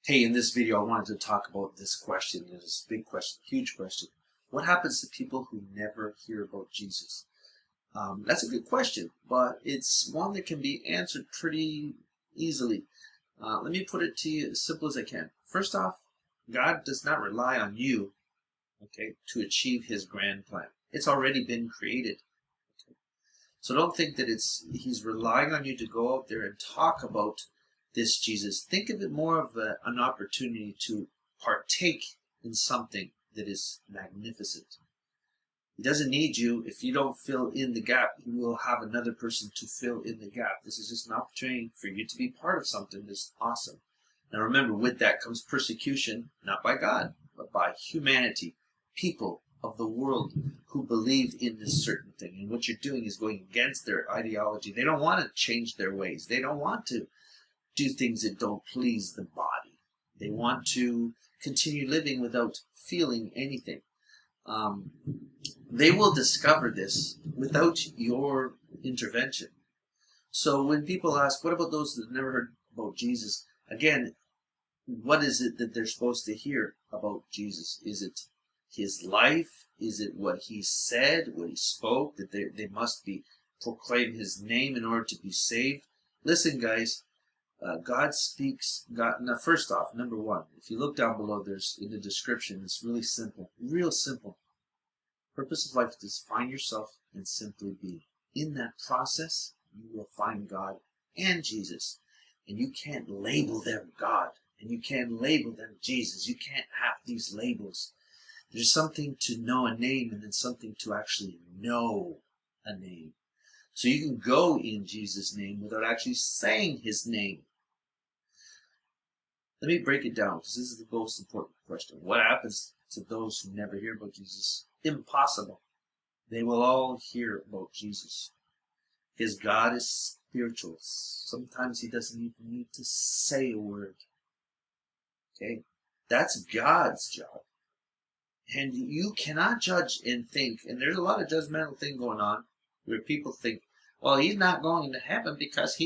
Hey, in this video, I wanted to talk about this question. It's a big question, huge question. What happens to people who never hear about Jesus? That's a good question, but it's one that can be answered pretty easily. Let me put it to you as simple as I can. First off, God does not rely on you, okay, to achieve his grand plan. It's already been created. Okay? So don't think that he's relying on you to go out there and talk about this Jesus. Think of it more of an opportunity to partake in something that is magnificent. He doesn't need you. If you don't fill in the gap, he will have another person to fill in the gap. This is just an opportunity for you to be part of something that's awesome. Now remember, with that comes persecution, not by God, but by humanity, people of the world who believe in this certain thing. And what you're doing is going against their ideology. They don't want to change their ways. They don't want to do things that don't please the body. They want to continue living without feeling anything. They will discover this without your intervention. So when people ask, what about those that never heard about Jesus? Again, what is it that they're supposed to hear about Jesus? Is it his life? Is it what he said, what he spoke, that they must be proclaim his name in order to be saved? Listen, guys, God speaks. Now, first off, number one, if you look down below, there's in the description, it's really simple, real simple. Purpose of life is find yourself and simply be. In that process, you will find God and Jesus. And you can't label them God, and you can't label them Jesus. You can't have these labels. There's something to know a name and then something to actually know a name. So you can go in Jesus' name without actually saying his name. Let me break it down, because this is the most important question. What happens to those who never hear about Jesus? Impossible. They will all hear about Jesus. Because God is spiritual. Sometimes he doesn't even need to say a word. Okay? That's God's job. And you cannot judge and think, and there's a lot of judgmental thing going on, where people think, well, he's not going to heaven because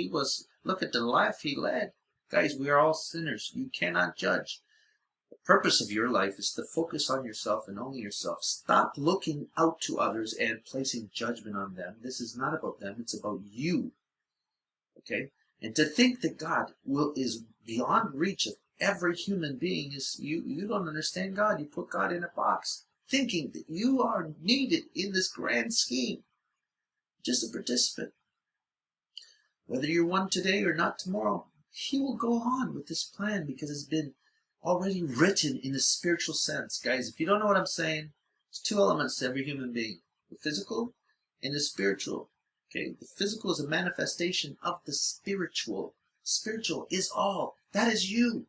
look at the life he led. Guys, we are all sinners. You cannot judge. The purpose of your life is to focus on yourself and only yourself. Stop looking out to others and placing judgment on them. This is not about them. It's about you. Okay? And to think that God is beyond reach of every human being is you don't understand God. You put God in a box, thinking that you are needed in this grand scheme. Just a participant. Whether you're one today or not tomorrow, he will go on with this plan because it's been already written in a spiritual sense. Guys, if you don't know what I'm saying, there's two elements to every human being. The physical and the spiritual. Okay, the physical is a manifestation of the spiritual. Spiritual is all. That is you.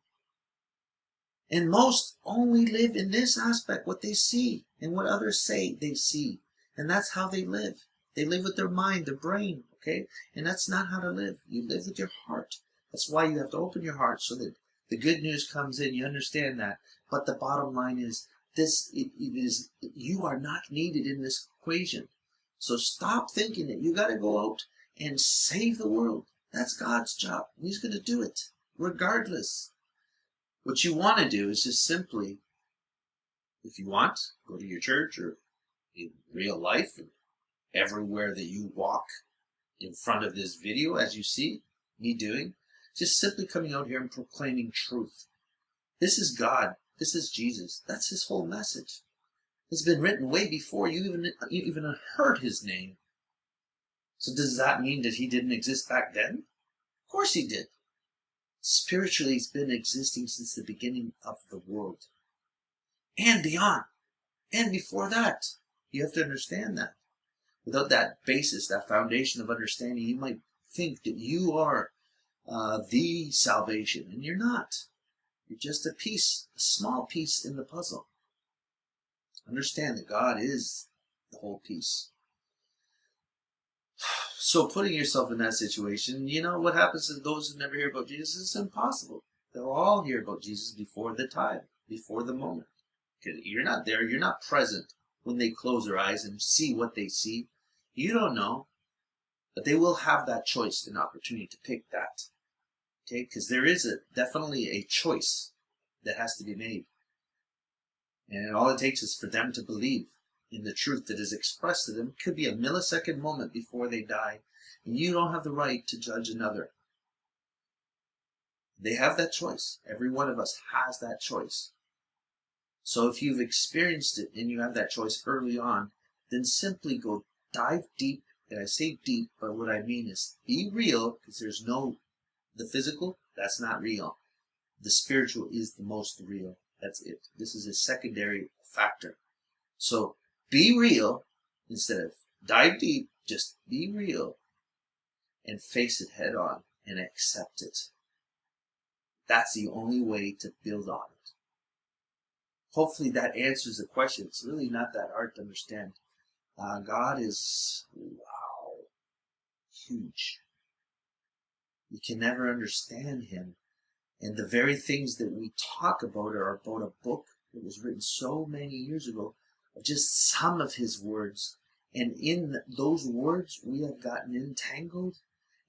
And most only live in this aspect, what they see and what others say they see. And that's how they live. They live with their mind, their brain, okay? And that's not how to live. You live with your heart. That's why you have to open your heart so that the good news comes in. You understand that. But the bottom line is, you are not needed in this equation. So stop thinking that you got to go out and save the world. That's God's job. And he's going to do it regardless. What you want to do is just simply, if you want, go to your church or in real life, and everywhere that you walk in front of this video, as you see me doing, just simply coming out here and proclaiming truth. This is God. This is Jesus. That's his whole message. It's been written way before you even heard his name. So does that mean that he didn't exist back then? Of course he did. Spiritually, he's been existing since the beginning of the world. And beyond. And before that. You have to understand that. Without that basis, that foundation of understanding, you might think that you are the salvation, and you're not. You're just a small piece in the puzzle. Understand that God is the whole piece. So putting yourself in that situation, you know what happens to those who never hear about Jesus? It's impossible. They'll all hear about Jesus before the time, before the moment. Because you're not there, you're not present when they close their eyes and see what they see. You don't know. But they will have that choice and opportunity to pick that. Okay, because there is definitely a choice that has to be made. And all it takes is for them to believe in the truth that is expressed to them. It could be a millisecond moment before they die. And you don't have the right to judge another. They have that choice. Every one of us has that choice. So if you've experienced it and you have that choice early on, then simply go dive deep. And I say deep, but what I mean is be real, because the physical, that's not real. The spiritual is the most real. That's it. This is a secondary factor. So be real instead of dive deep. Just be real and face it head on and accept it. That's the only way to build on it. Hopefully that answers the question. It's really not that hard to understand. God is, wow, huge. You can never understand him. And the very things that we talk about are about a book that was written so many years ago, of just some of his words. And in those words, we have gotten entangled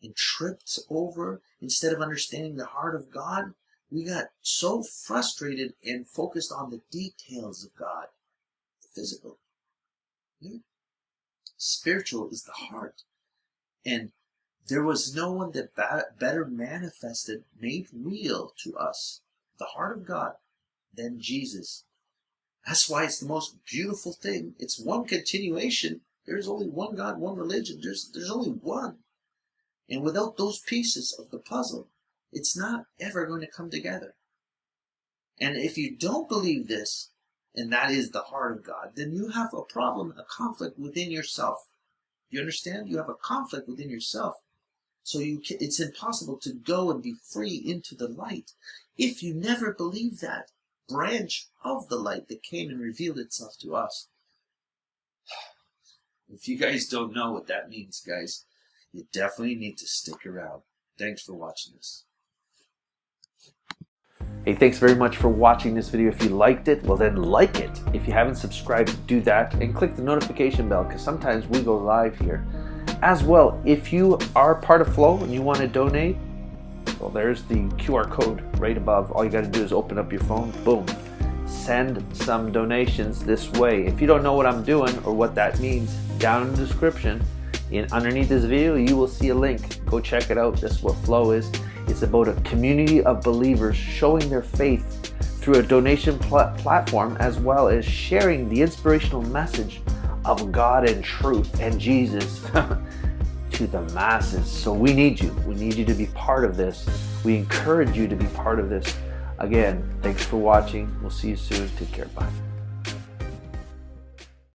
and tripped over. Instead of understanding the heart of God, we got so frustrated and focused on the details of God, the physical. Yeah. Spiritual is the heart. And there was no one that better manifested, made real to us, the heart of God, than Jesus. That's why it's the most beautiful thing. It's one continuation. There's only one God, one religion. There's only one. And without those pieces of the puzzle, it's not ever going to come together. And if you don't believe this, and that is the heart of God, then you have a problem, a conflict within yourself. You understand? You have a conflict within yourself. So it's impossible to go and be free into the light if you never believe that branch of the light that came and revealed itself to us. If you guys don't know what that means, guys, you definitely need to stick around. Thanks for watching this. Hey, thanks very much for watching this video. If you liked it, well then like it. If you haven't subscribed, do that and click the notification bell, because sometimes we go live here. As well, if you are part of Floh and you want to donate, well, there's the QR code right above. All you got to do is open up your phone, boom, send some donations this way. If you don't know what I'm doing or what that means, down in the description, underneath this video, you will see a link. Go check it out. That's what Floh is. It's about a community of believers showing their faith through a donation platform, as well as sharing the inspirational message of God and truth and Jesus to the masses. So we need you. We need you to be part of this. We encourage you to be part of this. Again, thanks for watching. We'll see you soon. Take care. Bye.